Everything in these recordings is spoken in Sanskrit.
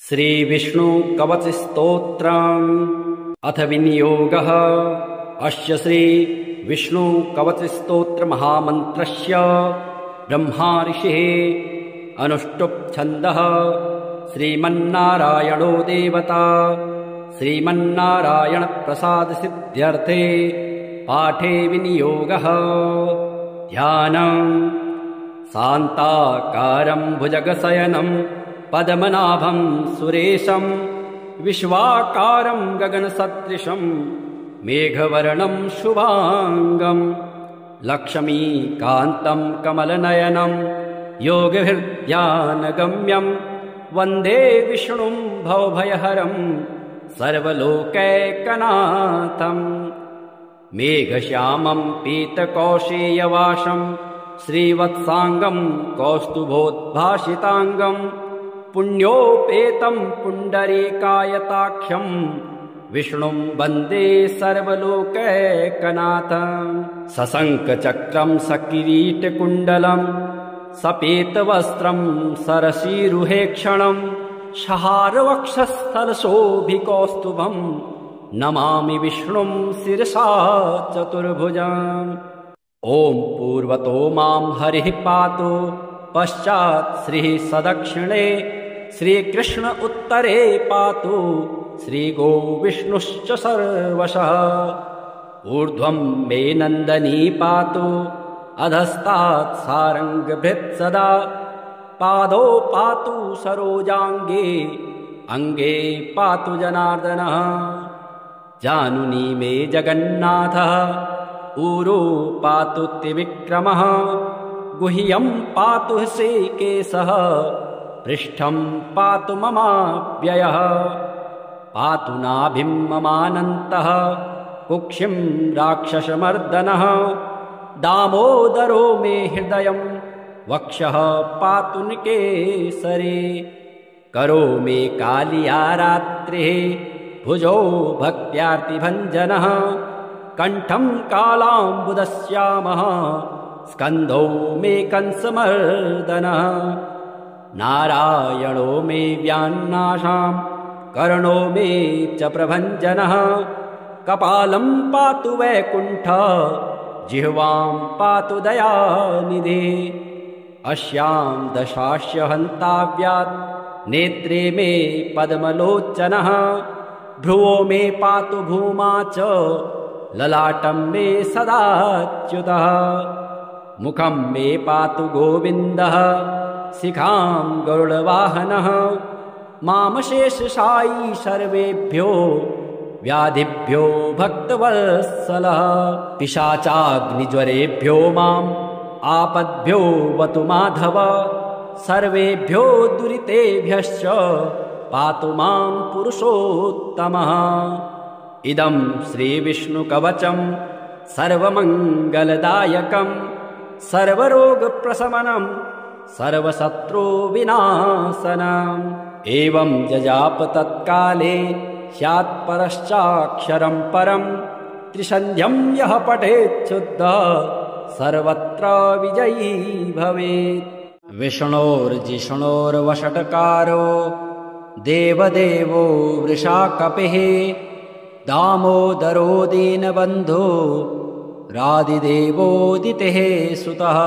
श्रीविष्णुकवचस्तोत्रम् अथ विनियोगः। अस्य श्रीविष्णुकवचस्तोत्रमहामन्त्रस्य ब्रह्मा ऋषिः अनुष्टुप् छन्दः। श्रीमन्नारायणो देवता। श्रीमन्नारायणप्रसादसिद्ध्यर्थे पाठे विनियोगः। ध्यानम् शान्ताकारं भुजगशयनं पद्मनाभं सुरेशं विश्वाकारं गगनसदृशं मेघवर्णं शुभांगं लक्ष्मीकान्तं कमलनयनं योगभिर्ध्यानगम्यं वन्दे विष्णुं भवभयहरं सर्वलोकैकनाथं। मेघश्यामं पीतकौशेयवासं श्रीवत्सांगं कौस्तुभोद्भासितांगं पुण्योपेतं पुण्डरीकायताख्यं विष्णुं वन्दे सर्वलोकैकनाथं। सशङ्खचक्रं सकिरीटकुण्डलं सपेतवस्त्रं सरसीरुहेक्षणं शहारवक्षस्थलशोभिकौस्तुभं नमामि विष्णुं शिरसा चतुर्भुजम्। ॐ पूर्वतो मां हरिः पातु पश्चात् श्रीः सदक्षिणे श्रीकृष्ण उत्तरे पातु श्रीगो विष्णुश्च सर्वशः। ऊर्ध्वं मे नन्दनी पातु अधस्तात् सारङ्गभृत् सदा पादौ पातु सरोजाङ्गे अङ्गे पातु जनार्दनः। जानुनी मे जगन्नाथः ऊरो पातु त्रिविक्रमः गुह्यं पातु श्रीकेशः पृष्ठं पातु ममाव्ययः। पातु नाभिं ममानन्तः कुक्षिं राक्षसमर्दनः दामोदरो मे हृदयं वक्षः पातु निकेसरे। करो मे कालिया रात्रिः भुजो भक्त्यार्तिभञ्जनः कण्ठं कालाम्बुदश्यामः स्कन्धौ मे कंसमर्दनः। नारायणो मे व्यान्नाशां कर्णो मे च प्रभञ्जनः कपालं पातु वैकुण्ठः जिह्वां पातु दयानिधे। अस्यां दशास्य हन्ताव्यात् नेत्रे मे पद्मलोचनः भ्रुवो मे पातु भूमा च ललाटं मे सदाच्युतः। मुखं मे पातु गोविन्दः शिखां गरुडवाहनः मामशेषशायी सर्वेभ्यो व्याधिभ्यो भक्तवत्सलः। पिशाचाग्निज्वरेभ्यो माम् आपद्भ्यो वतु माधव सर्वेभ्यो दुरितेभ्यश्च पातु मां पुरुषोत्तमः। इदं श्रीविष्णुकवचं सर्वमङ्गलदायकं सर्वरोगप्रशमनं सर्वशत्रुविनाशनम्। एवं जजाप तत्काले स्यात् परश्चाक्षरं परं त्रिसन्ध्यं यः पठेच्छुद्धः सर्वत्र विजयी भवेत्। विष्णोर्जिष्णोर्वषट्कारो देवदेवो वृषाकपिः दामोदरो दीनबन्धो रादिदेवोदितेः सुतः।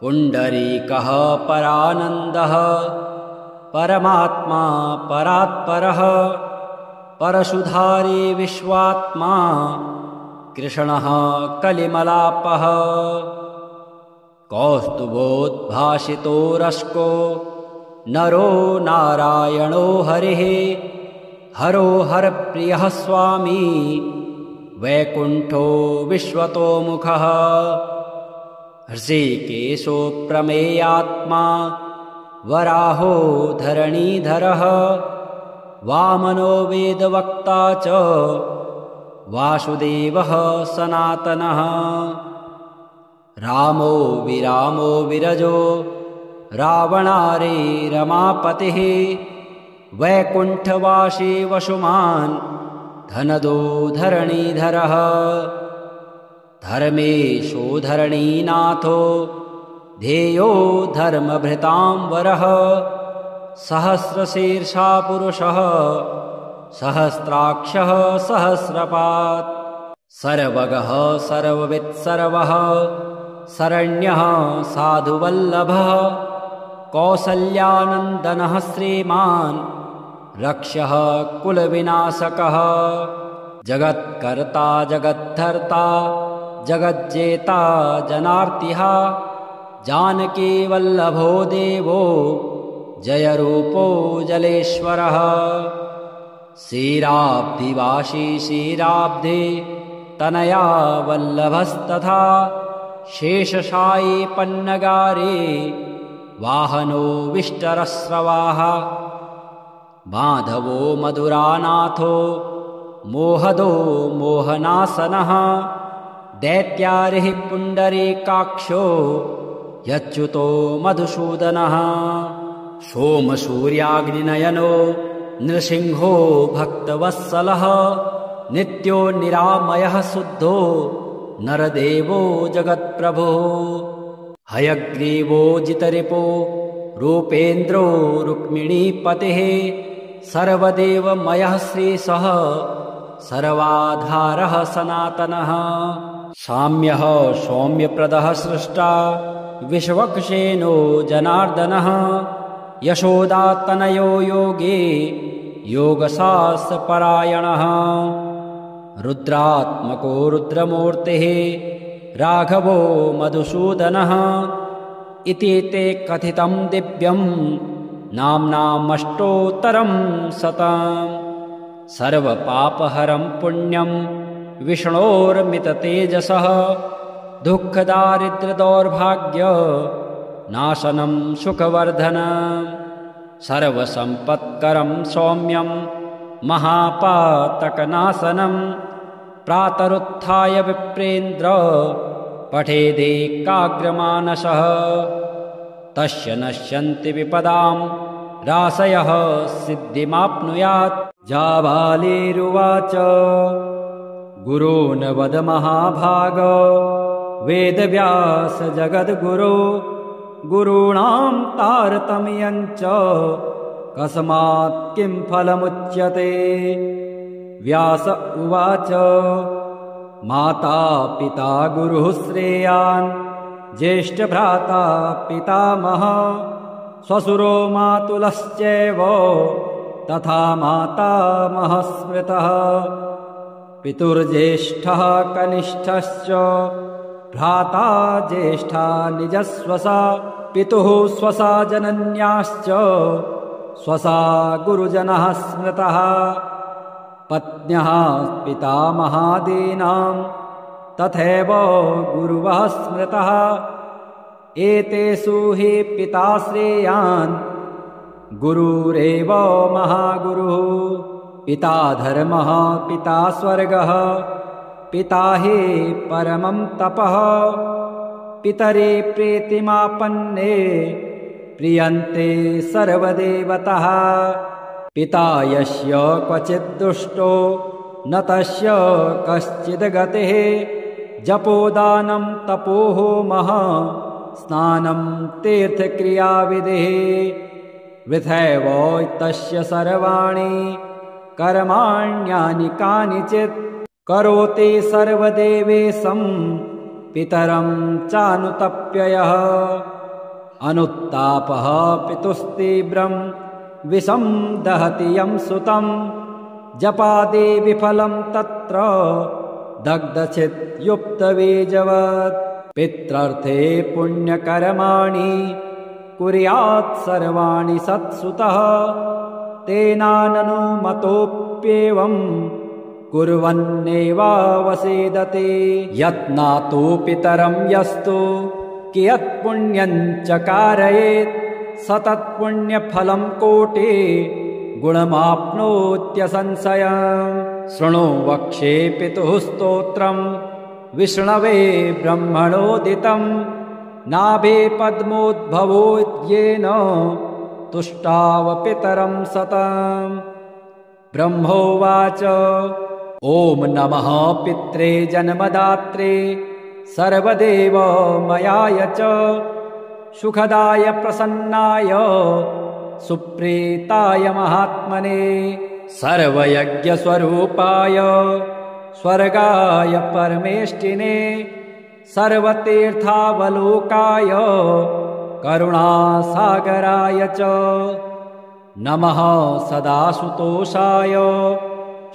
पुण्डरीकः परानन्दः परमात्मा परात्परः परशुधारी विश्वात्मा कृष्णः कलिमलापः। कौस्तुभोद्भासितो रश्को नरो नारायणो हरिः हरो हरप्रियः स्वामी वैकुण्ठो विश्वतोमुखः। हृषीकेशो प्रमेयात्मा वराहो धरणीधरः वामनो वेदवक्ता च वासुदेवः सनातनः। रामो विरामो विरजो रावणारे रमापतिः वैकुण्ठवासी वसुमान् धनदो धरणीधरः। धर्मेशो धरणीनाथो ध्येयो धर्मभृतां वरः सहस्रशीर्षा पुरुषः सहस्राक्षः सहस्रपात् सर्वगः सर्ववित्सर्वः शरण्यः साधुवल्लभः कौसल्यानन्दनः श्रीमान् रक्षः कुलविनाशकः जगत्कर्ता जगद्धर्ता जगज्जेता जनार्तिः जानकीवल्लभो देवो जयरूपो जलेश्वरः क्षीराब्धिवासी क्षीराब्धे तनया वल्लभस्तथा शेषशायी पन्नगारे वाहनो विष्टरस्रवाः माधवो मधुरानाथो मोहदो मोहनासनः दैत्यारिः पुण्डरीकाक्षो यच्युतो मधुसूदनः सोमसूर्याग्निनयनो नृसिंहो भक्तवत्सलः नित्यो निरामयः शुद्धो नरदेवो जगत्प्रभुः हयग्रीवो जितरिपो रूपेन्द्रो रुक्मिणीपतिः सर्वदेवमयः श्रीशः सर्वाधारः सनातनः साम्यः सौम्यप्रदः सृष्टा विश्वक्सेनो जनार्दनः यशोदातनयो योगे योगशास्त्रपरायणः रुद्रात्मको रुद्रमूर्तिः राघवो मधुसूदनः इति ते कथितं दिव्यं नाम्नामष्टोत्तरं शतम् सर्वपापहरं पुण्यं विष्णोर्मिततेजसः दुःखदारिद्र्यदौर्भाग्य नाशनं सुखवर्धनं सर्वसम्पत्करं सौम्यं महापातकनाशनं प्रातरुत्थाय विप्रेन्द्र पठेदेकाग्रमानसः तस्य नश्यन्ति विपदां राशयः सिद्धिमाप्नुयात् जाबालिरुवाच गुरून् वद महाभाग वेदव्यास जगद्गुरो गुरूणां तारतम्यं च कस्मात् किं फलमुच्यते व्यास उवाच माता पिता गुरुः श्रेयान् ज्येष्ठभ्राता पितामहः श्वशुरो मातुलश्चैव तथा मातामहः स्मृतः पितुर्ज्येष्ठः कनिष्ठश्च भ्राता ज्येष्ठा निजस्वसा पितुः स्वसा जनन्याश्च स्वसा गुरुजनः स्मृतः पत्न्यः पितामहादीनां तथैव गुरुवः स्मृतः एतेषु हि पिता श्रेयान् गुरुरेव महागुरुः पिता धर्मः पिता स्वर्गः पिता हि परमं तपः पितरे प्रीतिमापन्ने प्रियन्ते सर्वदेवतः पिता यस्य क्वचित् दुष्टो न तस्य कश्चिद्गतिः जपोदानं तपोहोमः स्नानं तीर्थक्रियाविधिः वृथैव तस्य सर्वाणि कर्माण्यानि कानिचित् करोति सर्वदेवेशं पितरं चानुतप्ययः अनुत्तापः पितुस्तीव्रं विषं दहति यं सुतं जपादि विफलं तत्र दग्धचित्युक्तबीजवत् पित्रर्थे पुण्यकर्माणि कुर्यात् सर्वाणि सत्सुतः तेनाननुमतोऽप्येवं कुर्वन्नेवावसेदते यत्नातु पितरं यस्तु कियत्पुण्यं च कारयेत् सतत्पुण्यफलं कोटि गुणमाप्नोत्यसंशयम् शृणु वक्षे पितुः स्तोत्रं विष्णवे ब्रह्मणोदितं नाभे पद्मोद्भवो येन तुष्टाव पितरं सतम् ब्रह्मोवाच ॐ नमः पित्रे जन्मदात्रे सर्वदेवमयाय च सुखदाय प्रसन्नाय सुप्रीताय महात्मने सर्वयज्ञस्वरूपाय स्वर्गाय परमेष्टिने सर्वतीर्थावलोकाय करुणासागराय च नमः सदासुतोषाय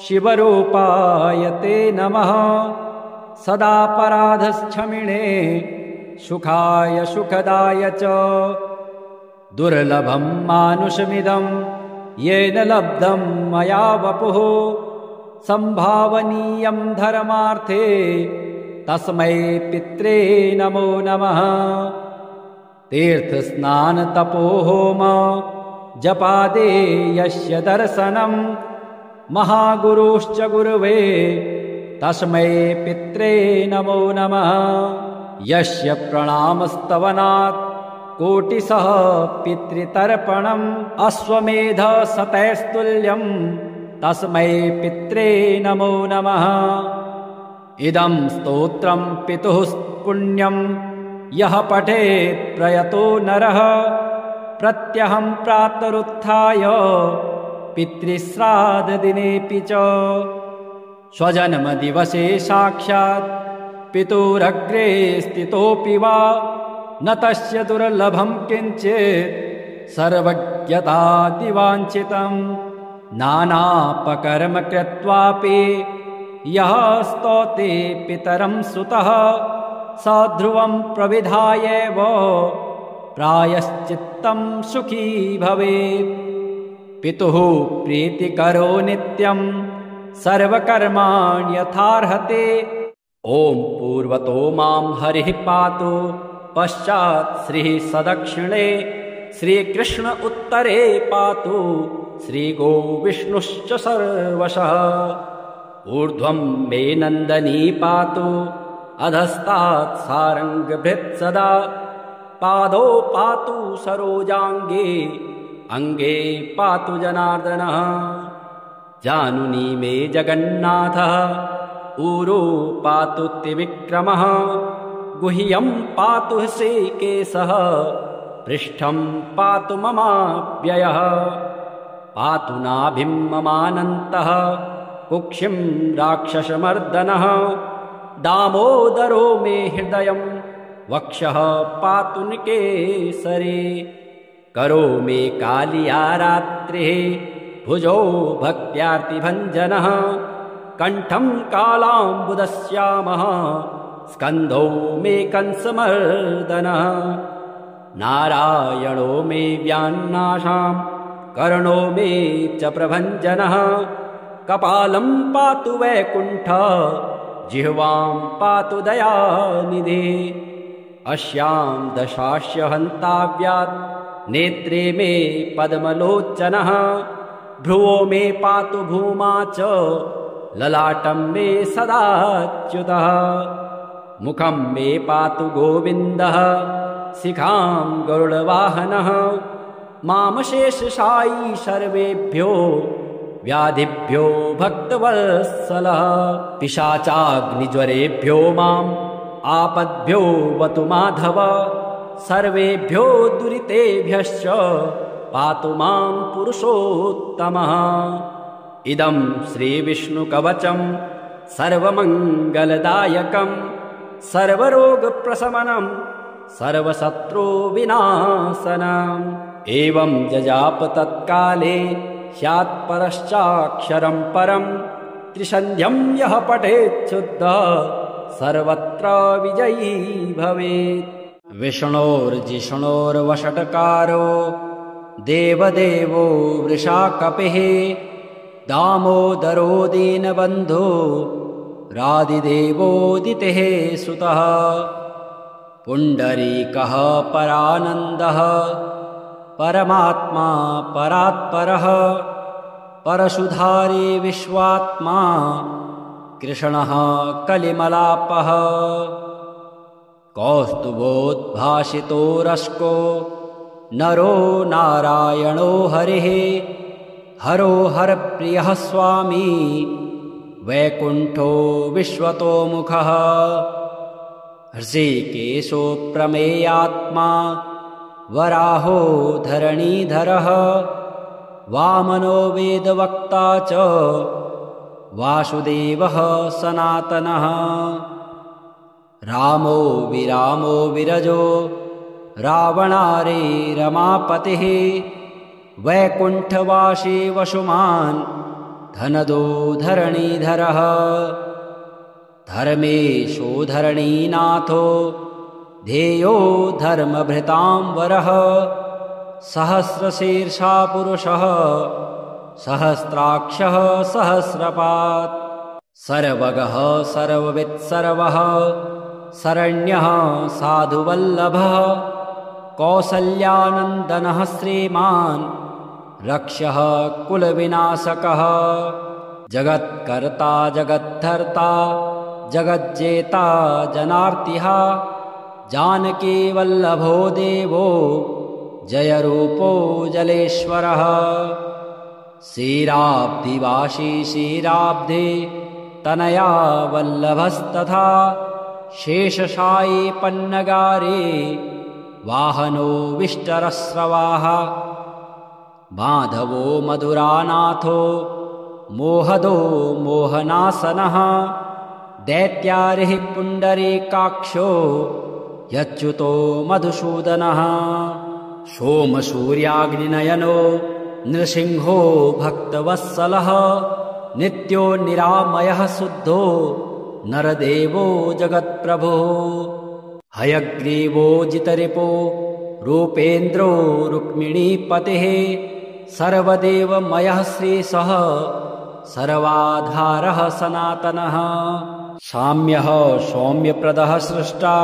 शिवरूपाय ते नमः सदापराधक्षमिणे सुखाय सुखदाय च दुर्लभं मानुषमिदं येन लब्धं मया वपुः संभावनीयं धर्मार्थे तस्मै पित्रे नमो नमः तीर्थस्नानतपोहोम जपादे यस्य दर्शनं महागुरुश्च गुरुवे तस्मै पित्रे नमो नमः यस्य प्रणामस्तवनात् कोटिशः पितृतर्पणम् अश्वमेधशतैस्तुल्यं तस्मै पित्रे नमो नमः इदं स्तोत्रं पितुः पुण्यं यः पठेत् प्रयतो नरः प्रत्यहं प्रातरुत्थाय पितृश्राद्धदिनेऽपि च स्वजन्मदिवसे साक्षात् पितुरग्रे स्थितोऽपि वा न तस्य दुर्लभं किञ्चित् सर्वज्ञतादिवाञ्छितं नानापकर्म कृत्वापि यः स्तौति पितरं सुतः स ध्रुवं प्रविधायैव प्रायश्चित्तं सुखी भवेत् पितुः प्रीतिकरो नित्यं सर्वकर्माणि यथार्हते ॐ पूर्वतो मां हरिः पातु पश्चात् श्रीः सदक्षिणे श्रीकृष्ण उत्तरे पातु श्रीगोविष्णुश्च सर्वशः ऊर्ध्वं मे नन्दनी पातु अधस्तात् सारङ्गभृत् सदा पादौ पातु सरोजाङ्गे अङ्गे पातु जनार्दनः जानुनी मे जगन्नाथः ऊरो पातु त्रिविक्रमः गुह्यं पातु श्रीकेशः पृष्ठं पातु ममाव्ययः पातु नाभिं ममानन्तः कुक्षिं राक्षसमर्दनः दामोदरो मे हृदयं वक्षः पातु निकेसरे करो मे कालिया रात्रिः भुजो भक्त्यार्तिभञ्जनः कण्ठं कालाम्बुदश्यामः स्कन्धौ मे कंसमर्दनः नारायणो मे व्यान्नाशां कर्णो मे च प्रभञ्जनः कपालं पातु वैकुण्ठः जिह्वां पातु दयानिधे अस्यां दशास्य हन्ताव्यात् नेत्रे मे पद्मलोचनः भ्रुवो मे पातु भूमा च ललाटं मे सदाच्युतः मुखं मे पातु गोविन्दः शिखां गरुडवाहनः मामशेषशायी सर्वेभ्यो व्याधिभ्यो भक्तवत्सलः पिशाचाग्निज्वरेभ्यो माम् आपद्भ्यो वतु माधव सर्वेभ्यो दुरितेभ्यश्च पातु मां पुरुषोत्तमः इदं श्रीविष्णुकवचं सर्वमङ्गलदायकं सर्वरोगप्रशमनं सर्वशत्रुविनाशनम् एवं जजाप तत्काले स्यात् परश्चाक्षरं परं त्रिसन्ध्यं यः पठेच्छुद्धः सर्वत्र विजयी भवेत् विष्णोर्जिष्णोर्वषट्कारो देवदेवो वृषाकपिः दामोदरो दीनबन्धो रादिदेवोदितेः सुतः पुण्डरीकः परानन्दः परमात्मा परात्परः परशुधारी विश्वात्मा कृष्णः कलिमलापः कौस्तुभोद्भासितो रस्को नरो नारायणो हरिः हरो हरप्रियः स्वामी वैकुण्ठो विश्वतोमुखः हृषीकेशो प्रमेयात्मा वराहो धरणीधरः वामनो वेदवक्ता च वासुदेवः सनातनः रामो विरामो विरजो रावणारे रमापतिः वैकुण्ठवासी वसुमान् धनदो धरणीधरः धर्मेशो धरणीनाथो ध्येयो धर्मभृतां वरः सहस्रशीर्षा पुरुषः सहस्राक्षः सहस्रपात् सर्वगः सर्ववित् सर्वः शरण्यः साधुवल्लभः कौसल्यानन्दनः श्रीमान् रक्षः कुलविनाशकः जगत्कर्ता जगद्धर्ता जगज्जेता जनार्तिः जानकीवल्लभो देवो जयरूपो जलेश्वरः क्षीराब्धिवासी क्षीराब्धे तनया वल्लभस्तथा शेषशायी पन्नगारे वाहनो विष्टरस्रवाः माधवो मधुरानाथो मोहदो मोहनासनः दैत्यारिः पुण्डरीकाक्षो यच्युतो मधुसूदनः सोमसूर्याग्निनयनो नृसिंहो भक्तवत्सलः नित्यो निरामयः शुद्धो नरदेवो जगत्प्रभुः हयग्रीवो जितरिपो रूपेन्द्रो रुक्मिणीपतिः सर्वदेवमयः श्रीशः सर्वाधारः सनातनः साम्यः सौम्यप्रदः सृष्टा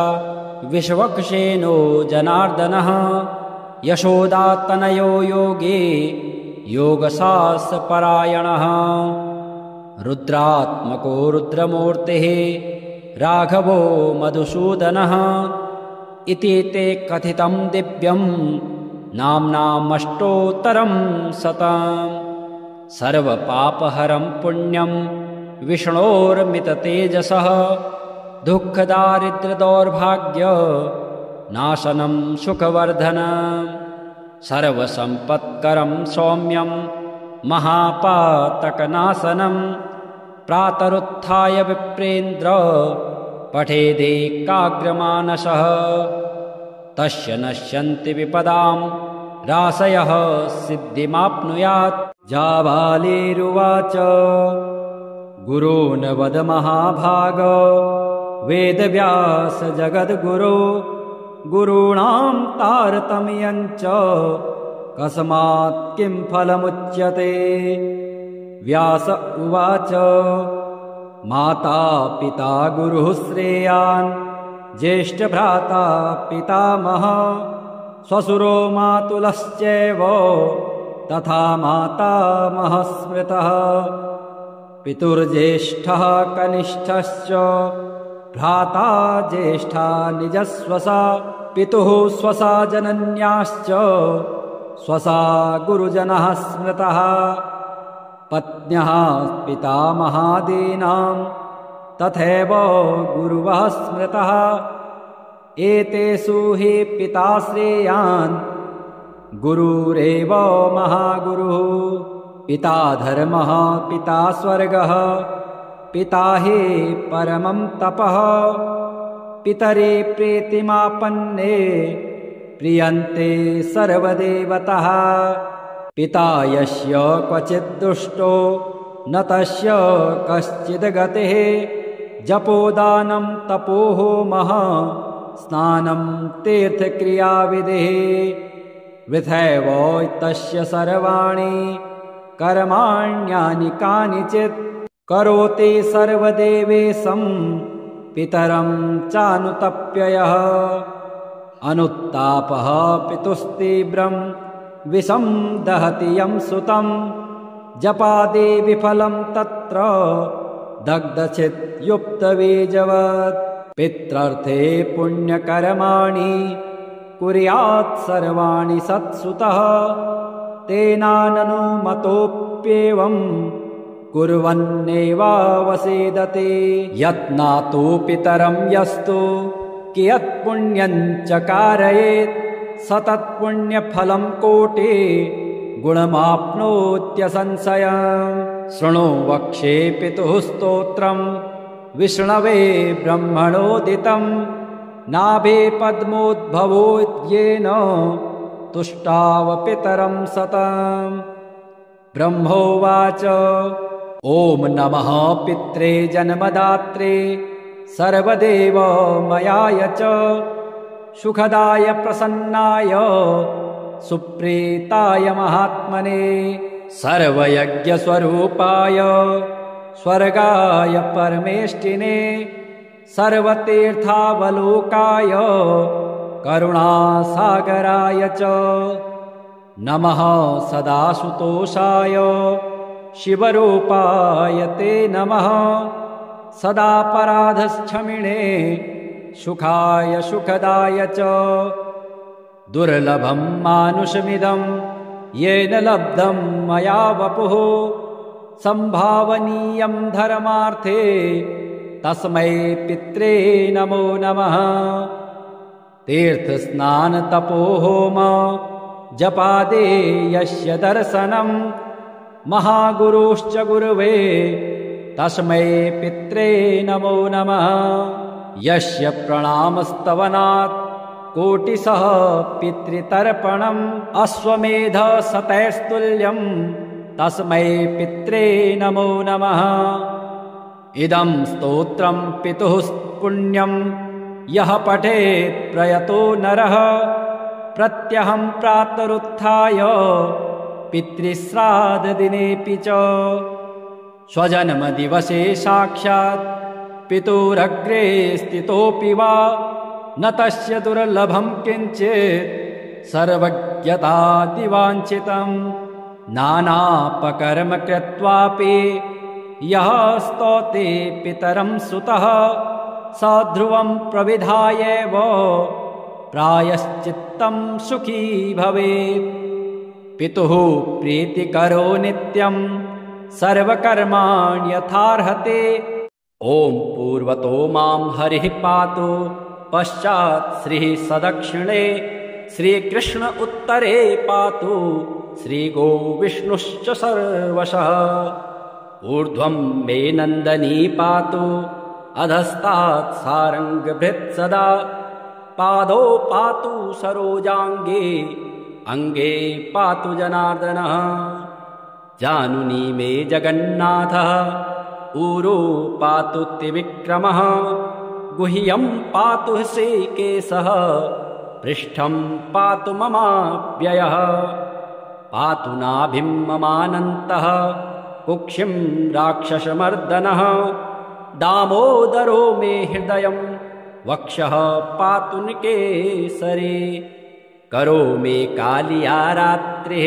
विश्वक्सेनो जनार्दनः यशोदातनयो योगे योगशास्त्रपरायणः रुद्रात्मको रुद्रमूर्तिः राघवो मधुसूदनः इति ते कथितं दिव्यं नाम्नामष्टोत्तरं शतम् सर्वपापहरं पुण्यं विष्णोर्मिततेजसः दुःखदारिद्र्यदौर्भाग्य नाशनं सुखवर्धनं सर्वसम्पत्करं सौम्यं महापातकनाशनं प्रातरुत्थाय विप्रेन्द्र पठेदेकाग्रमानसः तस्य नश्यन्ति विपदां राशयः सिद्धिमाप्नुयात् जाबालिरुवाच गुरून् वद महाभाग वेदव्यास जगद्गुरो गुरूणां तारतम्यं च कस्मात् किं फलमुच्यते व्यास उवाच माता पिता गुरुः श्रेयान् ज्येष्ठभ्राता पितामहः श्वशुरो मातुलश्चैव तथा मातामहः स्मृतः पितुर्ज्येष्ठः कनिष्ठश्च भ्राता ज्येष्ठा निजस्वसा पितुः स्वसा जनन्याश्च स्वसा गुरुजनः स्मृतः पत्न्यः पितामहादीनां तथैव गुरुवः स्मृतः एतेषु हि पिता श्रेयान् गुरुरेव महागुरुः पिता धर्मः पिता स्वर्गः पिता हि परमं तपः पितरे प्रीतिमापन्ने प्रियन्ते सर्वदेवतः पिता यस्य क्वचित् दुष्टो न तस्य कश्चिद्गतिः जपोदानं तपोहोमः स्नानं तीर्थक्रियाविधिः वृथैव तस्य सर्वाणि कर्माण्यानि कानिचित् करोति सर्वदेवेशं पितरं चानुतप्ययः अनुत्तापः पितुस्तीव्रं विषं दहति यं सुतं जपादि विफलं तत्र दग्धचित्युक्तबीजवत् पित्रर्थे पुण्यकर्माणि कुर्यात् सर्वाणि सत्सुतः तेनाननुमतोऽप्येवं कुर्वन्नेवावसेदते यत्नातु पितरं यस्तु कियत्पुण्यं च कारयेत् सतत्पुण्यफलं कोटि गुणमाप्नोत्यसंशयम् शृणु वक्षे पितुः स्तोत्रम् विष्णवे ब्रह्मणोदितम् नाभे पद्मोद्भवोद्येन तुष्टाव पितरं सतम् ब्रह्मोवाच ॐ नमः पित्रे जन्मदात्रे सर्वदेवमयाय च सुखदाय प्रसन्नाय सुप्रीताय महात्मने सर्वयज्ञस्वरूपाय स्वर्गाय परमेष्टिने सर्वतीर्थावलोकाय करुणासागराय च नमः सदासुतोषाय शिवरूपाय ते नमः सदापराधक्षमिणे सुखाय सुखदाय च दुर्लभं मानुषमिदं येन लब्धं मया वपुः संभावनीयं धर्मार्थे तस्मै पित्रे नमो नमः तीर्थस्नानतपोहोम जपादे यस्य दर्शनं महागुरुश्च गुरुवे तस्मै पित्रे नमो नमः यस्य प्रणामस्तवनात् कोटिशः पितृतर्पणम् अश्वमेध शतैस्तुल्यं तस्मै पित्रे नमो नमः इदं स्तोत्रं पितुः पुण्यं यः पठेत् प्रयतो नरः प्रत्यहं प्रातरुत्थाय पितृश्राद्धदिनेऽपि च स्वजन्मदिवसे साक्षात् पितुरग्रे स्थितोऽपि वा न तस्य दुर्लभं किञ्चित् सर्वज्ञतादिवाञ्छितम् नानापकर्म कृत्वापि यः स्तौते पितरं सुतः स ध्रुवं प्रविधायैव प्रायश्चित्तं सुखी भवेत् पितुः प्रीतिकरो नित्यं सर्वकर्माण्यथार्हते ॐ पूर्वतो मां हरिः पातु पश्चात् श्रीः सदक्षिणे श्रीकृष्ण उत्तरे पातु श्रीगोविष्णुश्च सर्वशः ऊर्ध्वं मे नन्दनी पातु अधस्तात् सारङ्गभृत् सदा पादौ पातु सरोजाङ्गे अङ्गे पातु जनार्दनः जानुनी मे जगन्नाथः ऊरो पातु त्रिविक्रमः गुह्यं पातु श्रीकेशः पृष्ठं पातु ममाव्ययः पातु नाभिं ममानन्तः कुक्षिं राक्षसमर्दनः दामोदरो मे हृदयं वक्षः पातु निकेसरे करो मे कालिया रात्रिः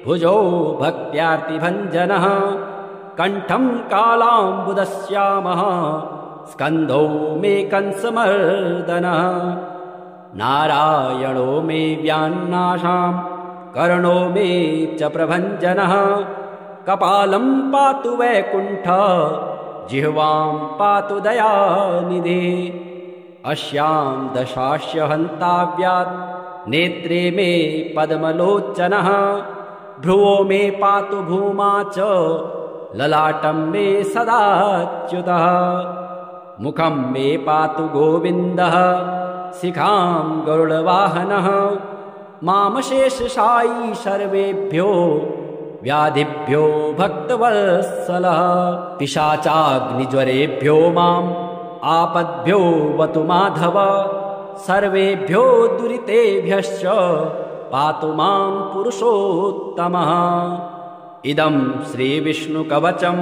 भुजो भक्त्यार्तिभञ्जनः कण्ठं कालाम्बुदश्यामः स्कन्धौ मे कंसमर्दनः नारायणो मे व्यान्नाशां कर्णो मे च प्रभञ्जनः कपालं पातु वैकुण्ठः जिह्वां पातु दयानिधे अस्यां दशास्य हन्ताव्यात् नेत्रे मे पद्मलोचनः भ्रुवो मे पातु भूमा च ललाटं मे सदाच्युतः मुखं मे पातु गोविन्दः शिखां गरुडवाहनः मामशेषशायी सर्वेभ्यो व्याधिभ्यो भक्तवत्सलः पिशाचाग्निज्वरेभ्यो माम् आपद्भ्यो वतु माधव सर्वेभ्यो दुरितेभ्यश्च पातु मां पुरुषोत्तमः इदं श्रीविष्णुकवचं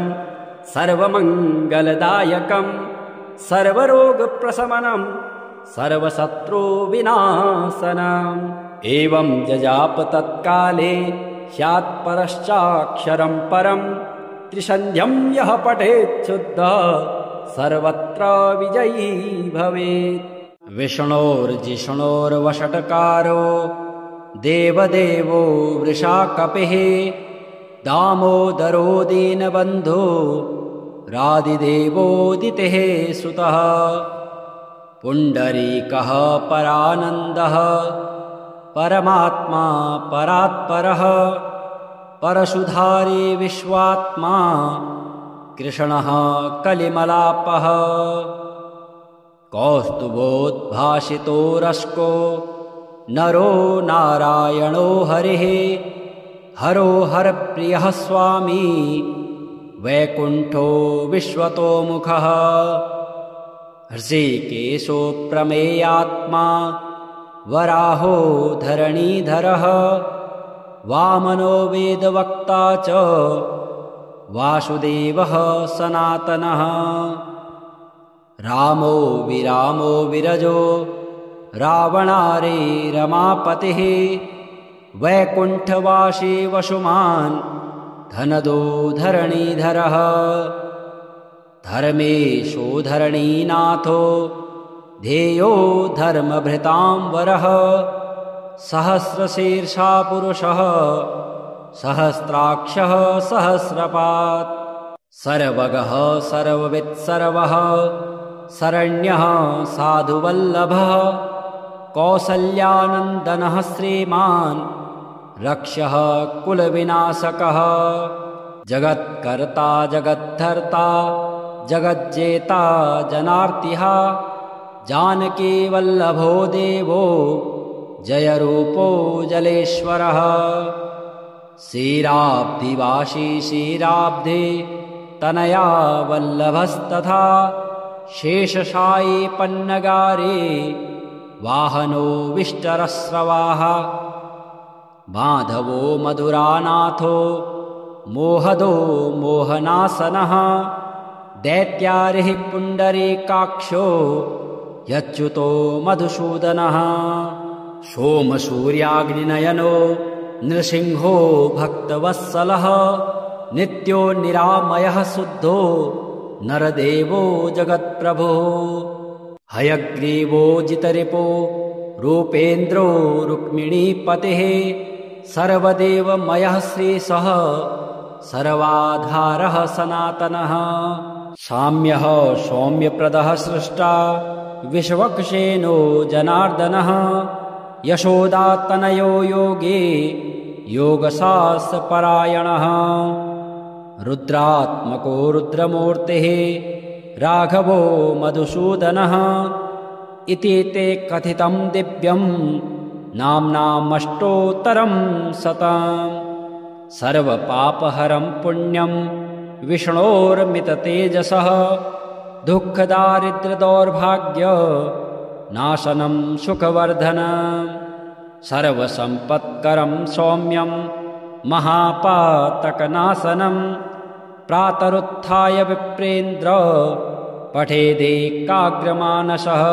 सर्वमङ्गलदायकं सर्वरोगप्रशमनं सर्वशत्रुविनाशनम् एवं जजाप तत्काले स्यात् परश्चाक्षरं परं त्रिसन्ध्यं यः पठेत् शुद्धः सर्वत्र विजयी भवेत् विष्णोर्जिष्णोर्वषट्कारो देवदेवो वृषाकपिः दामोदरो दीनबन्धो रादिदेवोदितेः सुतः पुण्डरीकः परानन्दः परमात्मा परात्परः परशुधारी विश्वात्मा कृष्णः कलिमलापः कौस्तुभोद्भासितो रश्को नरो नारायणो हरिः हरो हरप्रियः स्वामी वैकुण्ठो विश्वतोमुखः हृषीकेशो प्रमेयात्मा वराहो धरणीधरः वामनो वेदवक्ता च वासुदेवः सनातनः रामो विरामो विरजो रावणारे रमापतिः वैकुण्ठवासी वसुमान् धनदो धरणीधरः धर्मेशो धरणीनाथो ध्येयो धर्मभृतां वरः सहस्रशीर्षा पुरुषः सहस्राक्षः सहस्रपात् सर्वगः सर्ववित्सर्वः शरण्यः साधुवल्लभः कौसल्यानन्दनः श्रीमान् रक्षः कुलविनाशकः जगत्कर्ता जगद्धर्ता जगज्जेता जनार्तिः जानकीवल्लभो देवो जयरूपो जलेश्वरः क्षीराब्धिवासी क्षीराब्धे तनया वल्लभस्तथा शेषशायी पन्नगारे वाहनो विष्टरस्रवाः माधवो मधुरानाथो मोहदो मोहनासनः दैत्यारिः पुण्डरीकाक्षो यच्युतो मधुसूदनः सोमसूर्याग्निनयनो नृसिंहो भक्तवत्सलः नित्यो निरामयः शुद्धो नरदेवो जगत्प्रभुः हयग्रीवो जितरिपो रूपेन्द्रो रुक्मिणीपतिः सर्वदेवमयः श्रीशः सर्वाधारः सनातनः साम्यः सौम्यप्रदः सृष्टा विश्वक्सेनो जनार्दनः यशोदातनयो योगे योगशास्त्रपरायणः रुद्रात्मको रुद्रमूर्तिः राघवो मधुसूदनः इति ते कथितं दिव्यं नाम्नामष्टोत्तरं शतम् सर्वपापहरं पुण्यं विष्णोर्मिततेजसः दुःखदारिद्र्यदौर्भाग्य नाशनं सुखवर्धनं सर्वसम्पत्करं सौम्यं महापातकनाशनं प्रातरुत्थाय विप्रेन्द्र पठेदेकाग्रमानसः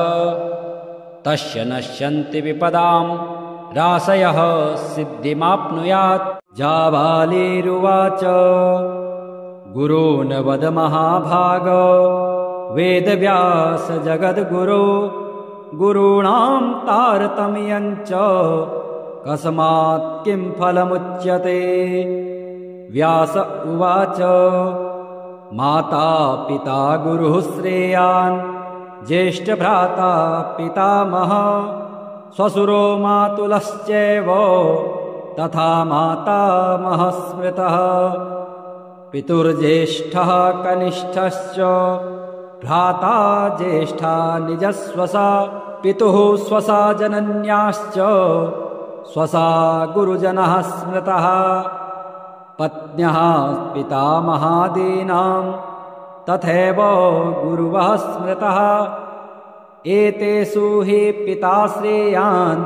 तस्य नश्यन्ति विपदां राशयः सिद्धिमाप्नुयात् जाबालिरुवाच गुरून् वद महाभाग वेदव्यास जगद्गुरो गुरूणां तारतम्यं च कस्मात् किं फलमुच्यते व्यास उवाच माता पिता गुरुः श्रेयान् ज्येष्ठभ्राता पितामहः श्वशुरो मातुलश्चैव तथा मातामहः स्मृतः पितुर्ज्येष्ठः कनिष्ठश्च भ्राता ज्येष्ठा निजस्वसा पितुः स्वसा जनन्याश्च स्वसा गुरुजनः स्मृतः पत्न्यः पितामहादीनां तथैव गुरुवः स्मृतः एतेषु हि पिता श्रेयान्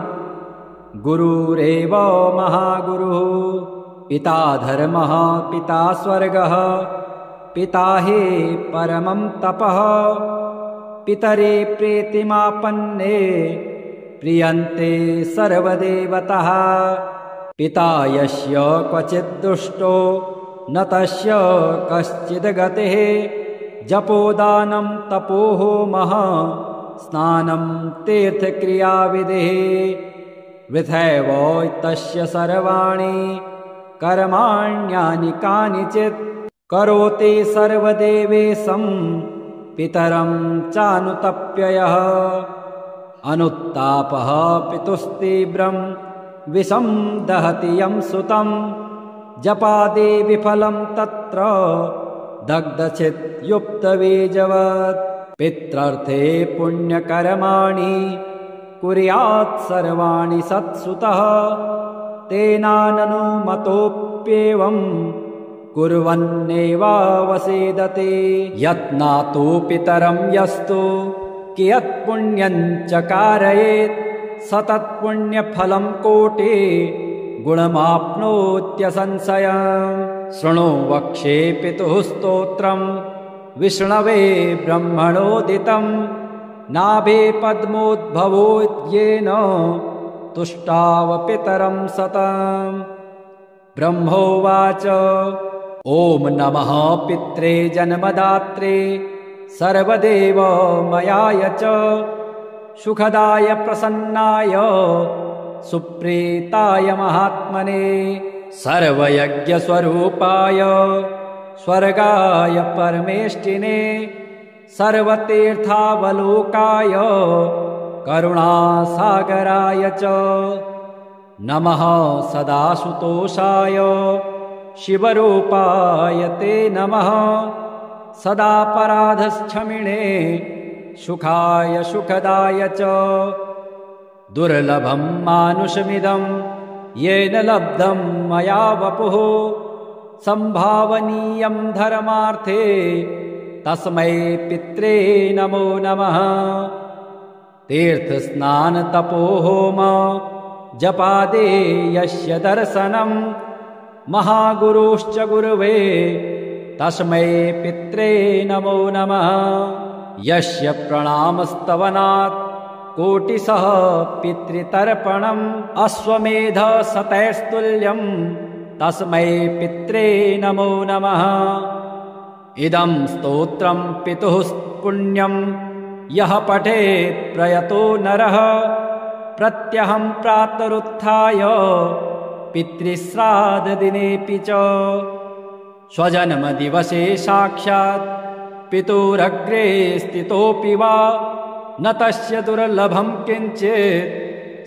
गुरुरेव महागुरुः पिता धर्मः पिता स्वर्गः पिता हि परमं तपः पितरे प्रीतिमापन्ने प्रियन्ते सर्वदेवतः पिता यस्य क्वचित् दुष्टो न तस्य कश्चिद् गतिः जपोदानं तपोहोमः स्नानं तीर्थक्रियाविधिः वृथैव तस्य सर्वाणि कर्माण्यानि कानिचित् करोति सर्वदेवेशं पितरं चानुतप्ययः अनुत्तापः पितुस्तीव्रं विषं दहति यं सुतं जपादे विफलं तत्र दग्धचित्युक्तबीजवत् पित्रार्थे पुण्यकर्माणि कुर्यात् सर्वाणि सत्सुतः तेनाननुमतोऽप्येवं कुर्वन्नेवावसेदते यत्नातो पितरं यस्तु कियत्पुण्यं च कारयेत् स तत्पुण्यफलं कोटि गुणमाप्नोत्यसंशयम् शृणु वक्ष्ये पितुः स्तोत्रं विष्णवे ब्रह्मणोदितं नाभे पद्मोद्भवोद्येन तुष्टाव पितरं सतम् ब्रह्मोवाच ॐ नमः पित्रे जन्मदात्रे सर्वदेवमयाय च सुखदाय प्रसन्नाय सुप्रीताय महात्मने सर्वयज्ञस्वरूपाय स्वर्गाय परमेष्टिने सर्वतीर्थावलोकाय करुणासागराय च नमः सदासुतोषाय शिवरूपाय ते नमः सदापराधक्षमिणे सुखाय सुखदाय च दुर्लभं मानुषमिदं येन लब्धं मया वपुः संभावनीयं धर्मार्थे तस्मै पित्रे नमो नमः तीर्थस्नानतपोहोम जपादे यस्य दर्शनं महागुरुश्च गुरुवे तस्मै पित्रे नमो नमः यस्य प्रणामस्तवनात् कोटिशः पितृतर्पणम् अश्वमेध शतैस्तुल्यं तस्मै पित्रे नमो नमः इदं स्तोत्रं पितुः पुण्यं यः पठेत् प्रयतो नरः प्रत्यहं प्रातरुत्थाय पितृश्राद्धदिनेऽपि च स्वजन्मदिवसे साक्षात् पितुरग्रे स्थितोऽपि वा न तस्य दुर्लभं किञ्चित्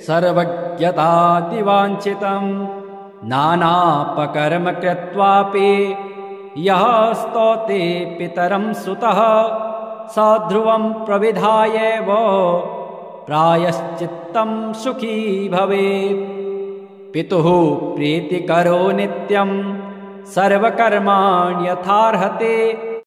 सर्वज्ञतादिवाञ्छितं नानापकर्म कृत्वापि यः स्तौते पितरं सुतः स ध्रुवं प्रविधायैव प्रायश्चित्तं सुखी भवेत् पितुः प्रीतिकरो नित्यं सर्वकर्माण्यथार्हते